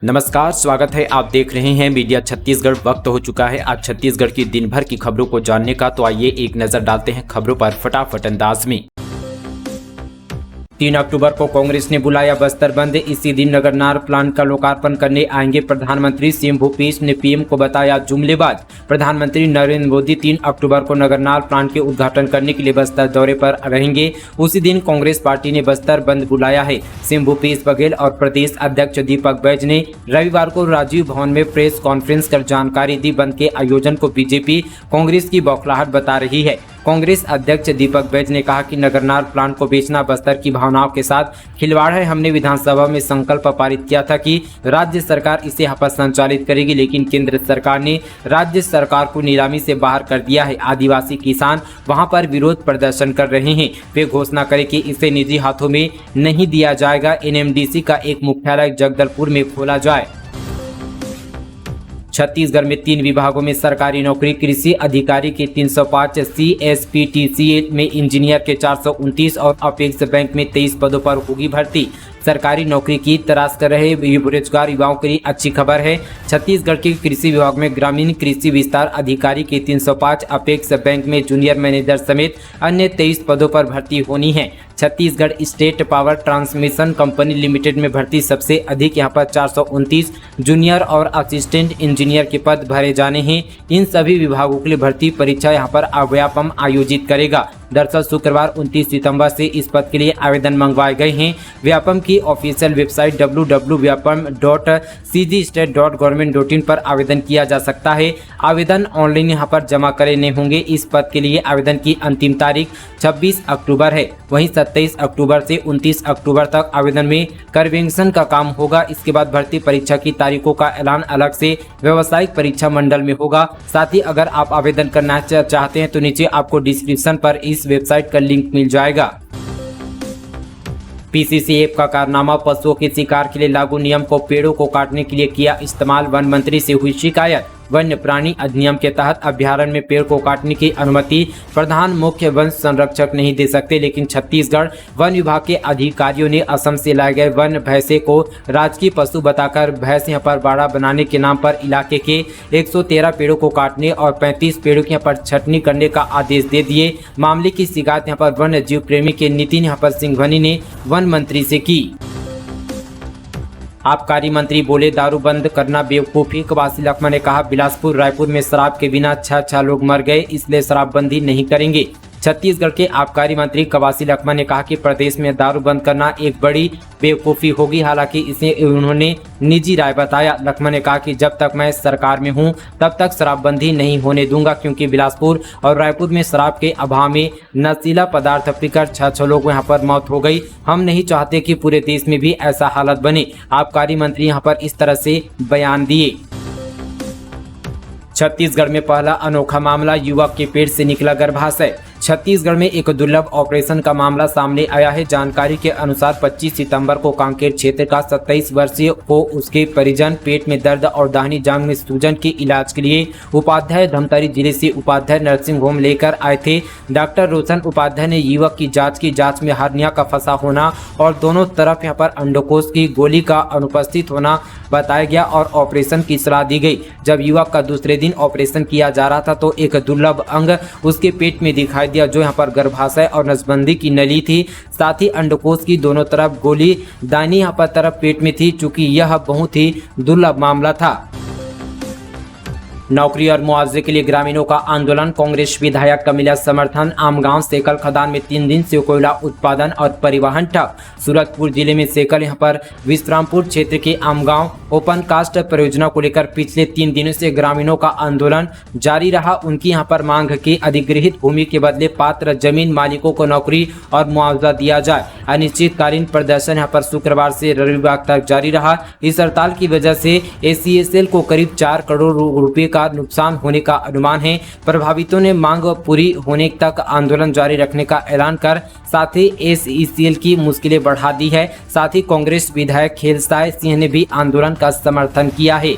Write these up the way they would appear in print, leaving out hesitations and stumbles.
नमस्कार, स्वागत है। आप देख रहे हैं मीडिया छत्तीसगढ़। वक्त हो चुका है आज छत्तीसगढ़ की दिन भर की खबरों को जानने का, तो आइए एक नजर डालते हैं खबरों पर फटाफट अंदाज में। 3 अक्टूबर को कांग्रेस ने बुलाया बस्तर बंद। इसी दिन नगरनार प्लांट का लोकार्पण करने आएंगे प्रधानमंत्री। सीएम भूपेश ने पीएम को बताया जुमलेबाज। प्रधानमंत्री नरेंद्र मोदी 3 अक्टूबर को नगरनार प्लांट के उद्घाटन करने के लिए बस्तर दौरे पर रहेंगे। उसी दिन कांग्रेस पार्टी ने बस्तर बंद बुलाया है। सीएम भूपेश बघेल और प्रदेश अध्यक्ष दीपक बैज ने रविवार को राजीव भवन में प्रेस कॉन्फ्रेंस कर जानकारी दी। बंद के आयोजन को बीजेपी कांग्रेस की बौखलाहट बता रही है। कांग्रेस अध्यक्ष दीपक बैज ने कहा कि नगरनार प्लांट को बेचना बस्तर की भावनाओं के साथ खिलवाड़ है। हमने विधानसभा में संकल्प पारित किया था कि राज्य सरकार इसे यहाँ पर संचालित करेगी, लेकिन केंद्र सरकार ने राज्य सरकार को नीलामी से बाहर कर दिया है। आदिवासी किसान वहां पर विरोध प्रदर्शन कर रहे हैं। वे घोषणा करें कि इसे निजी हाथों में नहीं दिया जाएगा। एनएमडीसी का एक मुख्यालय जगदलपुर में खोला जाए। छत्तीसगढ़ में 3 विभागों में सरकारी नौकरी। कृषि अधिकारी के 305, CSPTCA में इंजीनियर के 429 और अपेक्स बैंक में 23 पदों पर होगी भर्ती। सरकारी नौकरी की तलाश कर रहे बेरोजगार युवाओं के लिए अच्छी खबर है। छत्तीसगढ़ के कृषि विभाग में ग्रामीण कृषि विस्तार अधिकारी के 305, अपेक्स बैंक में जूनियर मैनेजर समेत अन्य 23 पदों पर भर्ती होनी है। Chhattisgarh state power transmission company limited में भर्ती सबसे अधिक यहाँ पर 429 जूनियर और असिस्टेंट इंजीनियर के पद भरे जाने हैं। इन सभी विभागों के लिए भर्ती परीक्षा यहाँ पर व्यापम आयोजित करेगा। दरअसल शुक्रवार 29 सितंबर से इस पद के लिए आवेदन मंगवाए गए हैं। व्यापम की ऑफिशियल वेबसाइट www.vyapam.cgstate.government.in पर आवेदन किया जा सकता है। आवेदन ऑनलाइन यहाँ पर जमा करने होंगे। इस पद के लिए आवेदन की अंतिम तारीख 26 अक्टूबर है। वहीं 27 अक्टूबर से 29 अक्टूबर तक आवेदन में कन्वेंशन का काम होगा। इसके बाद भर्ती परीक्षा की तारीखों का ऐलान अलग से व्यावसायिक परीक्षा मंडल में होगा। साथ ही अगर आप आवेदन करना चाहते हैं तो नीचे आपको डिस्क्रिप्शन पर इस वेबसाइट का लिंक मिल जाएगा। PCC ऐप का कारनामा। पशुओं के शिकार के लिए लागू नियम को पेड़ों को काटने के लिए किया इस्तेमाल। वन मंत्री से हुई शिकायत। वन्य प्राणी अधिनियम के तहत अभ्यारण्य में पेड़ को काटने की अनुमति प्रधान मुख्य वन संरक्षक नहीं दे सकते, लेकिन छत्तीसगढ़ वन विभाग के अधिकारियों ने असम से लाए गए वन भैंसे को राजकीय पशु बताकर भैंस यहाँ पर बाड़ा बनाने के नाम पर इलाके के 113 पेड़ों को काटने और 35 पेड़ों की यहाँ पर छटनी करने का आदेश दे दिए। मामले की शिकायत यहाँ पर वन्य जीव प्रेमी के नितिन यहाँ पर सिंघवनी ने वन मंत्री से की। आबकारी मंत्री बोले दारू बंद करना बेवकूफ़ी। कवासी लखमा ने कहा बिलासपुर रायपुर में शराब के बिना 6 लोग मर गए, इसलिए शराबबंदी नहीं करेंगे। छत्तीसगढ़ के आबकारी मंत्री कवासी लखमा ने कहा कि प्रदेश में दारू बंद करना एक बड़ी बेवकूफ़ी होगी। हालांकि इसे उन्होंने निजी राय बताया। लखमा ने कहा कि जब तक मैं सरकार में हूं तब तक शराबबंदी नहीं होने दूंगा, क्योंकि बिलासपुर और रायपुर में शराब के अभाव में नशीला पदार्थ पीकर 6 लोगों यहाँ पर मौत हो गई। हम नहीं चाहते कि पूरे देश में भी ऐसा हालत बने। आबकारी मंत्री यहाँ पर इस तरह से बयान दिए। छत्तीसगढ़ में पहला अनोखा मामला। युवक के पेट से निकला गर्भाशय। छत्तीसगढ़ में एक दुर्लभ ऑपरेशन का मामला सामने आया है। जानकारी के अनुसार 25 सितंबर को कांकेर क्षेत्र का 27 वर्षीय को उसके परिजन पेट में दर्द और दाहिनी जांघ में सूजन के इलाज के लिए उपाध्याय धमतरी जिले से उपाध्याय नर्सिंग होम लेकर आए थे। डॉक्टर रोशन उपाध्याय ने युवक की जांच में हार्निया का फंसा होना और दोनों तरफ यहाँ पर अंडकोश की गोली का अनुपस्थित होना बताया गया और ऑपरेशन की सलाह दी गई। जब युवक का दूसरे दिन ऑपरेशन किया जा रहा था तो एक दुर्लभ अंग उसके पेट में दिखाई दिया, जो यहाँ पर गर्भाशय और नसबंदी की नली थी। साथ ही अंडकोश की दोनों तरफ गोली दाहिनी यहाँ पर तरफ पेट में थी। चूंकि यह बहुत ही दुर्लभ मामला था। नौकरी और मुआवजे के लिए ग्रामीणों का आंदोलन। कांग्रेस विधायक का मिला समर्थन। आमगांव सेकल खदान में 3 दिन से कोयला उत्पादन और परिवहन ठप। सूरजपुर जिले में सेकल यहाँ पर विश्रामपुर क्षेत्र के आमगांव ओपन कास्ट परियोजना को लेकर पिछले 3 दिनों से ग्रामीणों का आंदोलन जारी रहा। उनकी यहाँ पर मांग की अधिग्रहित भूमि के बदले पात्र जमीन मालिकों को नौकरी और मुआवजा दिया जाए। अनिश्चितकालीन प्रदर्शन यहाँ पर शुक्रवार से रविवार तक जारी रहा। इस हड़ताल की वजह से ACSL को करीब 4 करोड़ रुपए का नुकसान होने का अनुमान है। प्रभावितों ने मांग पूरी होने तक आंदोलन जारी रखने का ऐलान कर साथ ही ACSL की मुश्किलें बढ़ा दी है। साथ ही कांग्रेस विधायक खेलसाय सिंह ने भी आंदोलन का समर्थन किया है।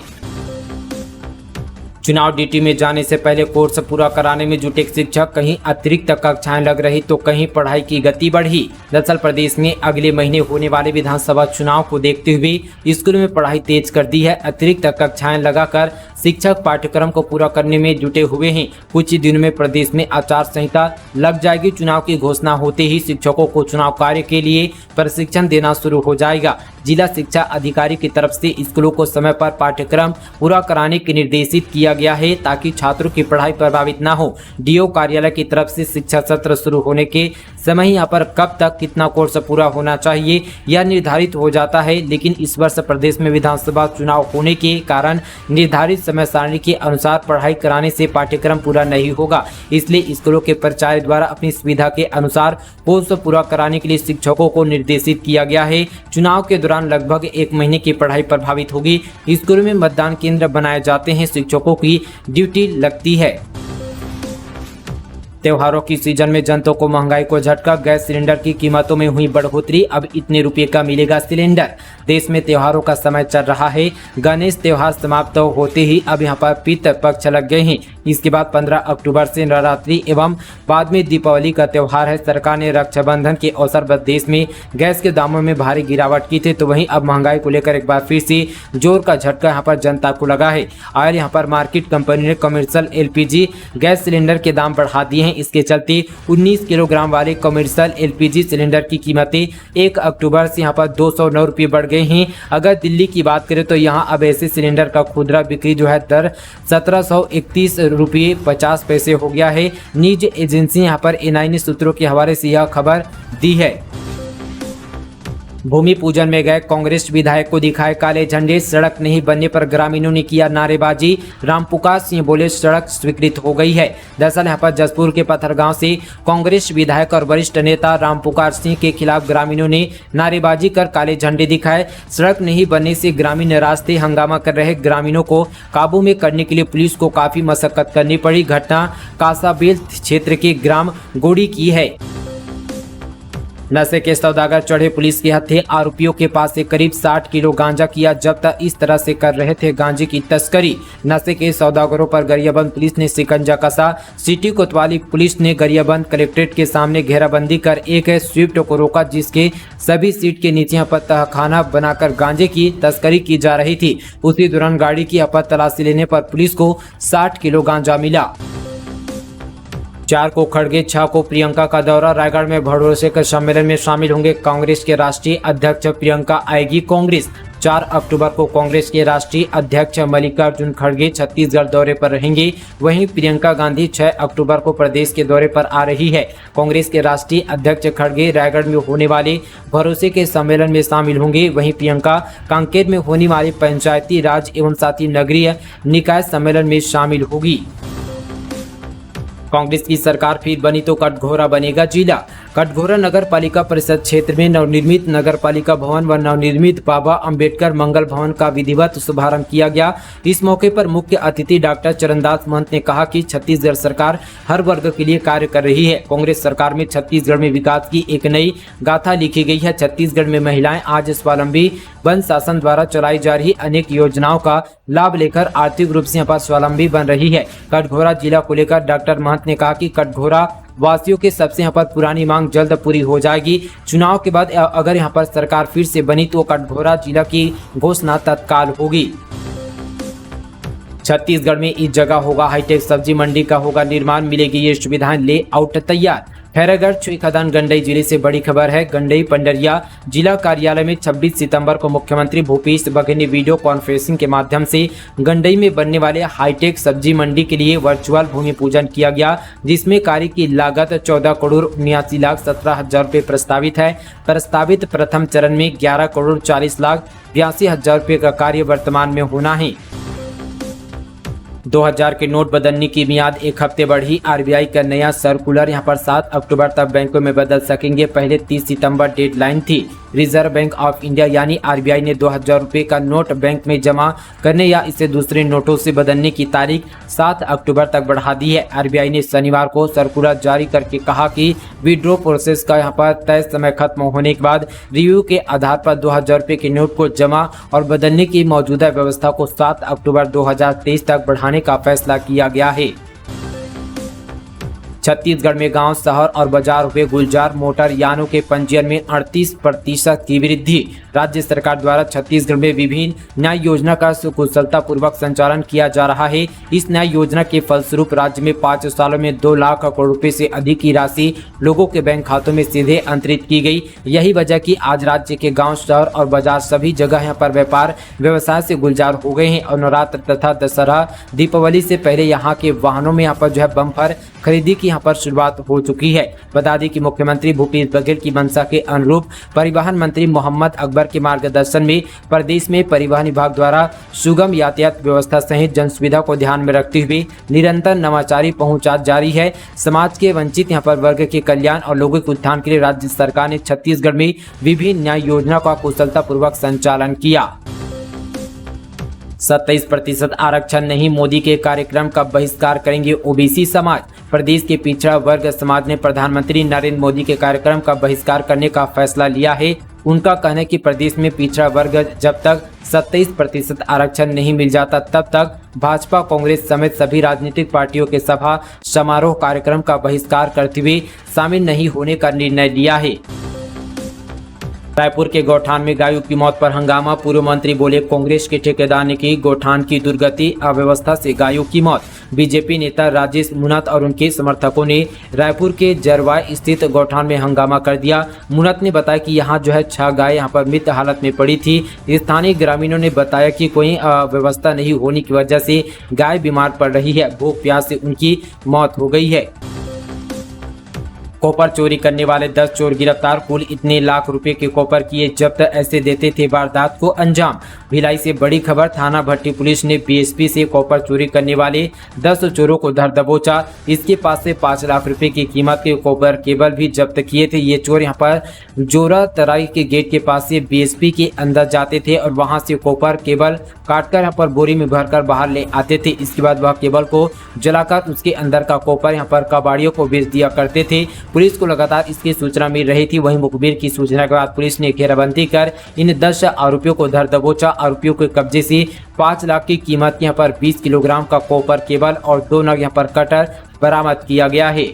चुनाव ड्यूटी में जाने से पहले कोर्स पूरा कराने में जुटे शिक्षक, कहीं अतिरिक्त कक्षाएं लग रही तो कहीं पढ़ाई की गति बढ़ी। दरअसल प्रदेश में अगले महीने होने वाले विधानसभा चुनाव को देखते हुए स्कूल में पढ़ाई तेज कर दी है। अतिरिक्त कक्षाएं लगाकर शिक्षक पाठ्यक्रम को पूरा करने में जुटे हुए हैं। कुछ ही दिनों में प्रदेश में आचार संहिता लग जाएगी। चुनाव की घोषणा होते ही शिक्षकों को चुनाव कार्य के लिए प्रशिक्षण देना शुरू हो जाएगा। जिला शिक्षा अधिकारी की तरफ से स्कूलों को समय पर पाठ्यक्रम पूरा कराने के निर्देशित किया गया है ताकि छात्रों की पढ़ाई प्रभावित न हो। डीओ कार्यालय की तरफ से शिक्षा सत्र शुरू होने के समय यहाँ पर कब तक कितना कोर्स पूरा होना चाहिए यह निर्धारित हो जाता है, लेकिन इस वर्ष प्रदेश में विधानसभा चुनाव होने के कारण निर्धारित समय सारणी के अनुसार पढ़ाई कराने से पाठ्यक्रम पूरा नहीं होगा। इसलिए स्कूलों के प्राचार्य द्वारा अपनी सुविधा के अनुसार कोर्स पूरा कराने के लिए शिक्षकों को निर्देशित किया गया है। चुनाव के दौरान लगभग 1 महीने की पढ़ाई प्रभावित होगी। स्कूलों में मतदान केंद्र बनाए जाते हैं, शिक्षकों की ड्यूटी लगती है। त्योहारों की सीजन में जनता को महंगाई को झटका, गैस सिलेंडर की कीमतों में हुई बढ़ोतरी। अब इतने रुपए का मिलेगा सिलेंडर। देश में त्योहारों का समय चल रहा है। गणेश त्योहार समाप्त होते ही अब यहां पर पितृ पक्ष लग गए हैं। इसके बाद 15 अक्टूबर से नवरात्रि एवं बाद में दीपावली का त्योहार है। सरकार ने रक्षाबंधन के अवसर पर देश में गैस के दामों में भारी गिरावट की थी, तो वहीं अब महंगाई को लेकर एक बार फिर से जोर का झटका यहाँ पर जनता को लगा है। और यहाँ पर मार्केट कंपनी ने कमर्शियल LPG गैस सिलेंडर के दाम बढ़ा दिए हैं। इसके चलते 19 किलोग्राम वाले कमर्शियल LPG सिलेंडर की कीमतें 1 अक्टूबर से यहाँ पर 209 रुपये बढ़ गए हैं। अगर दिल्ली की बात करें तो यहाँ अब ऐसे सिलेंडर का खुदरा बिक्री जो है दर 1731 रुपये 50 पैसे हो गया है। न्यूज एजेंसी यहाँ पर NI सूत्रों के हवाले से यह खबर दी है। भूमि पूजन में गए कांग्रेस विधायक को दिखाए काले झंडे, सड़क नहीं बनने पर ग्रामीणों ने किया नारेबाजी। रामपुकार सिंह बोले सड़क स्वीकृत हो गई है। दरअसल यहाँ पर जसपुर के पत्थरगांव से कांग्रेस विधायक और वरिष्ठ नेता रामपुकार सिंह के खिलाफ ग्रामीणों ने नारेबाजी कर काले झंडे दिखाए। सड़क नहीं बनने से ग्रामीण रास्ते हंगामा कर रहे ग्रामीणों को काबू में करने के लिए पुलिस को काफी मशक्कत करनी पड़ी। घटना कासाबेल क्षेत्र के ग्राम गोड़ी की है। नशे के सौदागर चढ़े पुलिस के हत्थे, आरोपियों के पास से करीब 60 किलो गांजा किया जब्त। इस तरह से कर रहे थे गांजे की तस्करी। नशे के सौदागरों पर गरियाबंद पुलिस ने शिकंजा कसा। सिटी कोतवाली पुलिस ने गरियाबंद कलेक्ट्रेट के सामने घेराबंदी कर एक स्विफ्ट को रोका, जिसके सभी सीट के नीचे यहाँ पर तहखाना बनाकर गांजे की तस्करी की जा रही थी। उसी दौरान गाड़ी की यहाँ पर तलाशी लेने पर पुलिस को 60 किलो गांजा मिला। 4 को खड़गे, 6 को प्रियंका का दौरा। रायगढ़ में भरोसे के सम्मेलन में शामिल होंगे कांग्रेस के राष्ट्रीय अध्यक्ष प्रियंका। आएगी कांग्रेस। 4 अक्टूबर को कांग्रेस के राष्ट्रीय अध्यक्ष मल्लिकार्जुन खड़गे छत्तीसगढ़ दौरे पर रहेंगे। वहीं प्रियंका गांधी 6 अक्टूबर को प्रदेश के दौरे पर आ रही है। कांग्रेस के राष्ट्रीय अध्यक्ष खड़गे रायगढ़ में होने वाले भरोसे के सम्मेलन में शामिल होंगे। वहीं प्रियंका कांकेर में होने वाले पंचायती राज एवं साथ ही नगरीय निकाय सम्मेलन में शामिल होगी। कांग्रेस की सरकार फिर बनी तो कटघोरा बनेगा जिला। कटघोरा नगर पालिका परिषद क्षेत्र में नवनिर्मित नगर पालिका भवन व नवनिर्मित बाबा अंबेडकर मंगल भवन का विधिवत शुभारंभ किया गया। इस मौके पर मुख्य अतिथि डॉक्टर चरणदास महंत ने कहा कि छत्तीसगढ़ सरकार हर वर्ग के लिए कार्य कर रही है। कांग्रेस सरकार में छत्तीसगढ़ में विकास की एक नई गाथा लिखी गई है। छत्तीसगढ़ में महिलाएं आज स्वावलंबी वन शासन द्वारा चलाई जा रही अनेक योजनाओं का लाभ लेकर आर्थिक रूप से यहाँ पर स्वावलंबी बन रही है। कटघोरा जिला को लेकर डॉक्टर महंत ने कहा कि कटघोरा वासियों के सबसे यहाँ पर पुरानी मांग जल्द पूरी हो जाएगी। चुनाव के बाद अगर यहाँ पर सरकार फिर से बनी तो कटघोरा जिला की घोषणा तत्काल होगी। छत्तीसगढ़ में इस जगह होगा हाईटेक सब्जी मंडी का होगा निर्माण, मिलेगी ये सुविधाएं, लेआउट तैयार। खैरागढ़ छुई खदान गंडई जिले से बड़ी खबर है। गंडई पंडरिया जिला कार्यालय में 26 सितंबर को मुख्यमंत्री भूपेश बघेल ने वीडियो कॉन्फ्रेंसिंग के माध्यम से गंडई में बनने वाले हाईटेक सब्जी मंडी के लिए वर्चुअल भूमि पूजन किया गया, जिसमें कार्य की लागत 14,79,17,000 रुपये प्रस्तावित है। प्रस्तावित प्रथम चरण में 11,40,82,000 रुपये का कार्य वर्तमान में होना है। 2000 के नोट बदलने की मियाद 1 हफ्ते बढ़ी। RBI का नया सर्कुलर यहां पर 7 अक्टूबर तक बैंकों में बदल सकेंगे। पहले 30 सितंबर डेडलाइन थी। रिजर्व बैंक ऑफ इंडिया यानी आरबीआई ने 2000 रुपये का नोट बैंक में जमा करने या इसे दूसरे नोटों से बदलने की तारीख 7 अक्टूबर तक बढ़ा दी है। आरबीआई ने शनिवार को सर्कुलर जारी करके कहा कि विड्रॉ प्रोसेस का यहाँ पर तय समय खत्म होने के बाद रिव्यू के आधार पर 2000 रुपये के नोट को जमा और बदलने की मौजूदा व्यवस्था को 7 अक्टूबर 2023 तक बढ़ाने का फैसला किया गया है। छत्तीसगढ़ में गांव, शहर और बाजार हुए गुलजार, मोटर यानों के पंजीयन में 38% की वृद्धि। राज्य सरकार द्वारा छत्तीसगढ़ में विभिन्न न्याय योजना का सुकुशलता पूर्वक संचालन किया जा रहा है। इस न्याय योजना के फलस्वरूप राज्य में 5 सालों में 2 लाख करोड़ रुपए से अधिक की राशि लोगों के बैंक खातों में सीधे अंतरित की गई। यही वजह कि आज राज्य के गाँव, शहर और बाजार सभी जगह यहाँ पर व्यापार व्यवसाय से गुलजार हो गए हैं और नवरात्र तथा दशहरा दीपावली से पहले यहाँ के वाहनों में यहाँ पर जो है बम्पर खरीदी की यहाँ पर शुरुआत हो चुकी है। बता दें कि मुख्यमंत्री भूपेश बघेल की मंशा के अनुरूप परिवहन मंत्री मोहम्मद अकबर के मार्गदर्शन में प्रदेश में परिवहन विभाग द्वारा सुगम यातायात व्यवस्था सहित जन सुविधा को ध्यान में रखते हुए निरंतर नवाचारी पहुंचात जारी है। समाज के वंचित यहाँ पर वर्ग के कल्याण और लोगों के उत्थान के लिए राज्य सरकार ने छत्तीसगढ़ में विभिन्न न्याय योजना का कुशलता पूर्वक संचालन किया। 27% आरक्षण नहीं, मोदी के कार्यक्रम का बहिष्कार करेंगे ओबीसी समाज। प्रदेश के पिछड़ा वर्ग समाज ने प्रधानमंत्री नरेंद्र मोदी के कार्यक्रम का बहिष्कार करने का फैसला लिया है। उनका कहना है कि प्रदेश में पिछड़ा वर्ग जब तक 27% आरक्षण नहीं मिल जाता तब तक भाजपा, कांग्रेस समेत सभी राजनीतिक पार्टियों के सभा समारोह कार्यक्रम का बहिष्कार करते हुए शामिल नहीं होने का निर्णय लिया है। रायपुर के गौठान में गायों की मौत पर हंगामा। पूर्व मंत्री बोले कांग्रेस के ठेकेदार ने की गौठान की दुर्गति, अव्यवस्था से गायों की मौत। बीजेपी नेता राजेश मुनत और उनके समर्थकों ने रायपुर के जरवाई स्थित गौठान में हंगामा कर दिया। मुनत ने बताया कि यहां जो है 6 गाय यहां पर मृत हालत में पड़ी थी। स्थानीय ग्रामीणों ने बताया कि कोई व्यवस्था नहीं होने की वजह से गाय बीमार पड़ रही है, भूख प्यास से उनकी मौत हो गई है। कॉपर चोरी करने वाले 10 चोर गिरफ्तार, कुल इतने लाख रुपए के कॉपर किए जब्त, ऐसे देते थे वारदात को अंजाम। भिलाई से बड़ी खबर, थाना भट्टी पुलिस ने बीएसपी से कॉपर चोरी करने वाले 10 चोरों को धर दबोचा। इसके पास से 5 लाख रुपए की कीमत के कॉपर केबल भी जब्त किए थे। ये चोर यहाँ पर जोरा तराई के गेट के पास से बीएसपी के अंदर जाते थे और वहां से कॉपर केबल काटकर यहाँ पर बोरी में भरकर बाहर ले आते थे। इसके बाद वह केबल को जलाकर उसके अंदर का कॉपर यहाँ पर कबाड़ियों को बेच दिया करते थे। पुलिस को लगातार इसकी सूचना मिल रही थी। वहीं मुखबिर की सूचना के बाद पुलिस ने घेराबंदी कर इन 10 आरोपियों को धर दबोचा। आरोपियों के कब्जे से 5 लाख की कीमत यहाँ पर 20 किलोग्राम का कॉपर केबल और 2 नग यहाँ पर कटर बरामद किया गया है।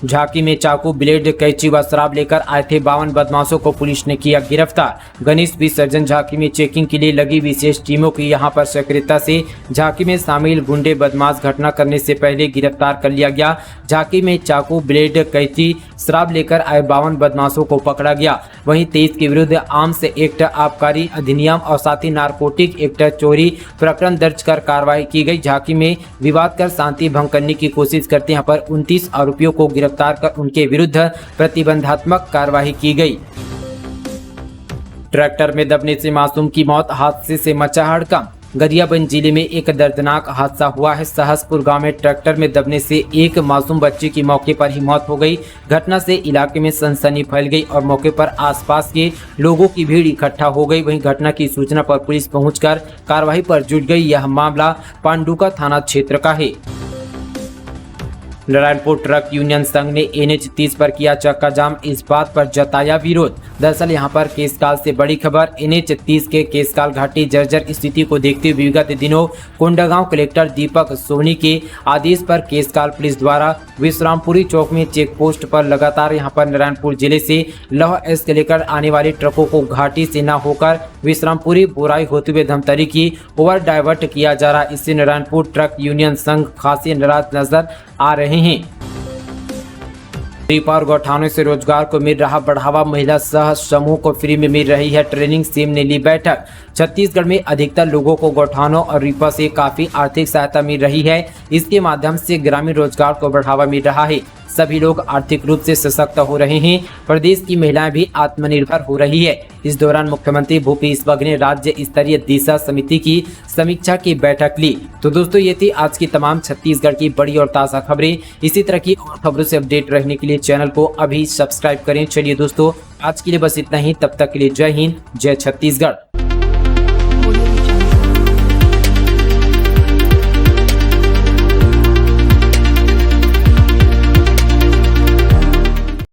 झांकी में चाकू, ब्लेड, कैंची व शराब लेकर आए थे 52 बदमाशों को पुलिस ने किया गिरफ्तार। गणेश विसर्जन झांकी में चेकिंग के लिए लगी विशेष टीमों की यहां पर सक्रियता से झांकी में शामिल गुंडे बदमाश घटना करने से पहले गिरफ्तार कर लिया गया। झांकी में चाकू, ब्लेड, कैंची, शराब लेकर आए 52 बदमाशों को पकड़ा गया। वहीं 23 के विरुद्ध आर्म्स एक्ट, आबकारी अधिनियम और साथ ही नारकोटिक एक्ट चोरी प्रकरण दर्ज कर कार्रवाई की गई। झांकी में विवाद कर शांति भंग करने की कोशिश करते यहाँ पर 29 आरोपियों को गिरफ्तार कर उनके विरुद्ध प्रतिबंधात्मक कार्रवाई की गई। ट्रैक्टर में दबने से मासूम की मौत, हादसे से मचा हड़कंप। गरियाबंद जिले में एक दर्दनाक हादसा हुआ है। सहसपुर गांव में ट्रैक्टर में दबने से एक मासूम बच्चे की मौके पर ही मौत हो गई। घटना से इलाके में सनसनी फैल गई और मौके पर आसपास के लोगों की भीड़ इकट्ठा हो गई। वहीं घटना की सूचना पर पुलिस पहुंचकर कार्रवाई पर जुट गई। यह मामला पांडुका थाना क्षेत्र का है। नारायणपुर ट्रक यूनियन संघ ने NH 30 पर किया चक्का जाम, इस बात पर जताया विरोध। दरअसल यहां पर केसकाल से बड़ी खबर। NH 30 के केसकाल घाटी जर्जर स्थिति को देखते हुए विगत दिनों कोंडागांव कलेक्टर दीपक सोनी के आदेश पर केसकाल पुलिस द्वारा विश्रामपुरी चौक में चेक पोस्ट पर लगातार यहां पर नारायणपुर जिले से लौह एस्क लेकर आने वाले ट्रकों को घाटी से न होकर विश्रामपुरी बोराई होते हुए धमतरी की ओवर डाइवर्ट किया जा रहा है। इससे नारायणपुर ट्रक यूनियन संघ खासी नाराज नजर आ रहे हैं। और गौठानों से रोजगार को मिल रहा बढ़ावा, महिला सह समूह को फ्री में मिल रही है ट्रेनिंग। सीएम ने ली बैठक। छत्तीसगढ़ में अधिकतर लोगों को गौठानों और रिपा से काफी आर्थिक सहायता मिल रही है। इसके माध्यम से ग्रामीण रोजगार को बढ़ावा मिल रहा है। सभी लोग आर्थिक रूप से सशक्त हो रहे हैं। प्रदेश की महिलाएं भी आत्मनिर्भर हो रही है। इस दौरान मुख्यमंत्री भूपेश बघेल ने राज्य स्तरीय दिशा समिति की समीक्षा की बैठक ली। तो दोस्तों, ये थी आज की तमाम छत्तीसगढ़ की बड़ी और ताज़ा खबरें। इसी तरह की और खबरों से अपडेट रहने के लिए चैनल को अभी सब्सक्राइब करें। चलिए दोस्तों, आज के लिए बस इतना ही। तब तक के लिए जय हिंद, जय छत्तीसगढ़।